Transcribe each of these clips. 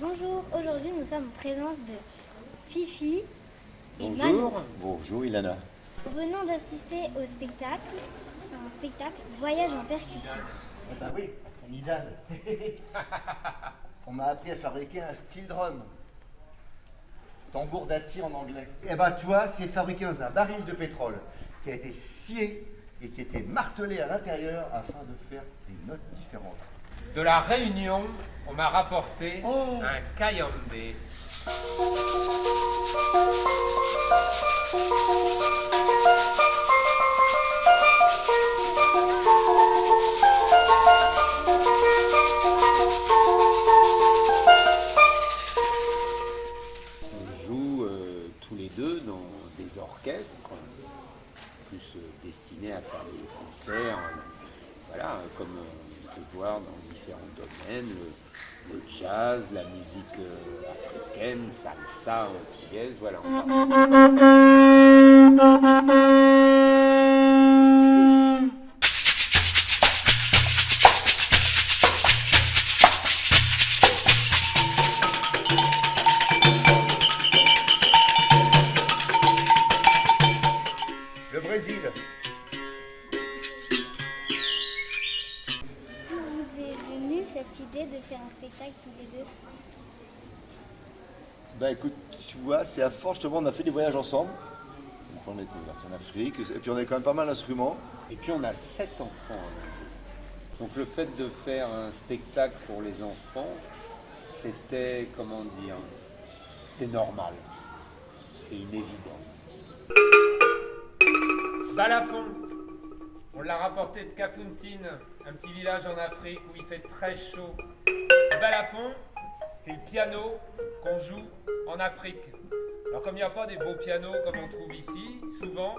Bonjour, aujourd'hui nous sommes en présence de Fifi et Bonjour. Manon. Bonjour Ilana. Nous venons d'assister au spectacle, Voyage en percussion. Eh ben oui, formidable. On m'a appris à fabriquer un steel drum. Tambour d'acier en anglais. Eh ben toi, c'est fabriqué dans un baril de pétrole qui a été scié et qui a été martelé à l'intérieur afin de faire des notes différentes. De la Réunion, on m'a rapporté un cayambe. On joue tous les deux dans des orchestres, plus destinés à faire des concerts, voilà, comme on peut voir dans différents domaines, le jazz, la musique africaine, salsa, antillaise, voilà. Le Brésil. D'où vous est venue cette idée de faire un spectacle tous les deux? Bah écoute, tu vois, c'est à force, justement, on a fait des voyages ensemble. Donc on était partis en Afrique, et puis on a quand même pas mal d'instruments. Et puis on a 7 enfants. Donc le fait de faire un spectacle pour les enfants, c'était, comment dire, c'était normal. C'était une évidence. Balafon, on l'a rapporté de Kafountine, un petit village en Afrique où il fait très chaud. Le balafon, c'est le piano qu'on joue en Afrique. Alors comme il n'y a pas des beaux pianos comme on trouve ici, souvent,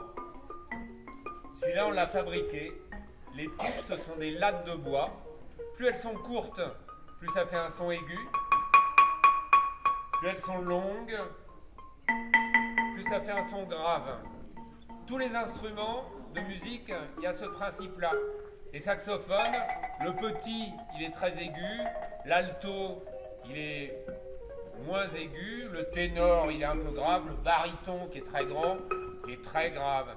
celui-là on l'a fabriqué. Les touches, ce sont des lattes de bois. Plus elles sont courtes, plus ça fait un son aigu. Plus elles sont longues, plus ça fait un son grave. Tous les instruments de musique, il y a ce principe-là. Les saxophones, le petit, il est très aigu. L'alto, il est moins aigu. Le ténor, il est un peu grave. Le baryton, qui est très grand, il est très grave.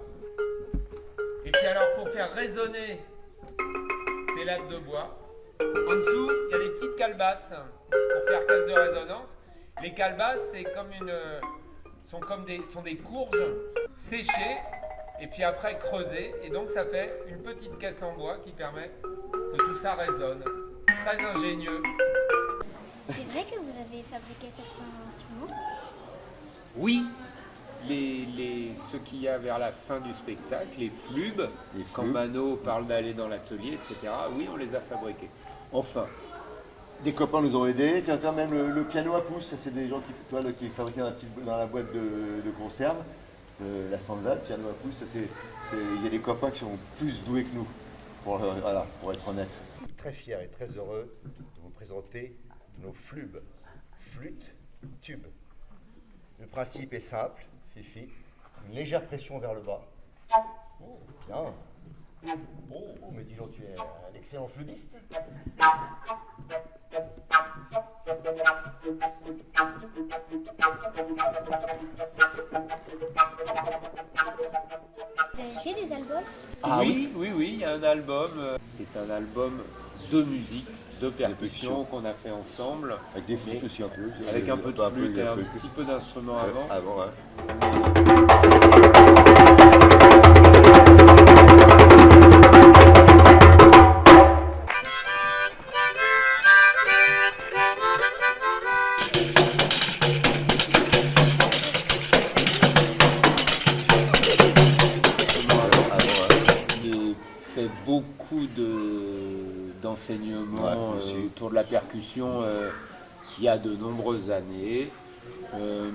Et puis alors, pour faire résonner ces lattes de bois, en dessous, il y a des petites calebasses pour faire caisse de résonance. Les calebasses, sont des courges séchées et puis après creusées. Et donc, ça fait une petite caisse en bois qui permet que tout ça résonne. Très ingénieux. C'est vrai que vous avez fabriqué certains instruments? Oui, ce qu'il y a vers la fin du spectacle, les flûbes, quand Mano parle d'aller dans l'atelier, etc., oui, on les a fabriqués. Enfin, des copains nous ont aidés. Tiens, même le piano à pouce, ça, c'est des gens qui fabriquaient dans la boîte de conserve. La Sansa, le piano à pouce, il y a des copains qui sont plus doués que nous, pour être honnête. Je suis très fier et très heureux de vous présenter nos flûbes, flûtes, tubes. Le principe est simple, Fifi, une légère pression vers le bas. Oh, bien. Oh, mais dis donc, tu es un excellent flûtiste. Vous avez fait des albums? Ah oui, il y a un album. C'est un album de musique, de percussion qu'on a fait ensemble. Avec des flûtes aussi un peu. Avec un peu de flûte et un petit peu d'instruments avant. Avant, hein. J'ai fait beaucoup d'enseignements autour de la percussion il y a de nombreuses années.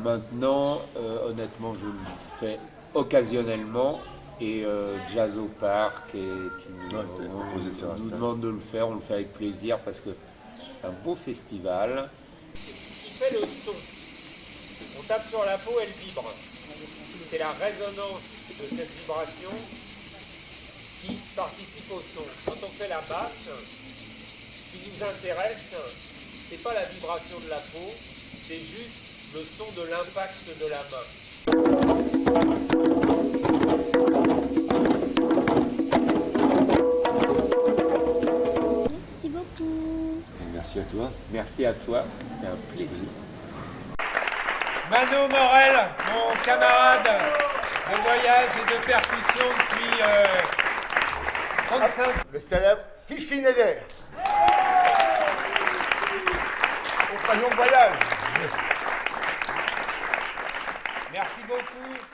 Maintenant, honnêtement, je le fais occasionnellement et Jazz au Parc, on nous demande de le faire, on le fait avec plaisir parce que c'est un beau festival. Il fait le son. On tape sur la peau, elle vibre. C'est la résonance de cette vibration participe au son. Quand on fait la basse, ce qui nous intéresse, c'est pas la vibration de la peau, c'est juste le son de l'impact de la main. Merci beaucoup. Merci à toi. Merci à toi, c'était un plaisir. Mano Morel, mon camarade de voyage et de percussion depuis 35 ans. Le célèbre Fifi Neder. Compagnon de voyage. Merci beaucoup.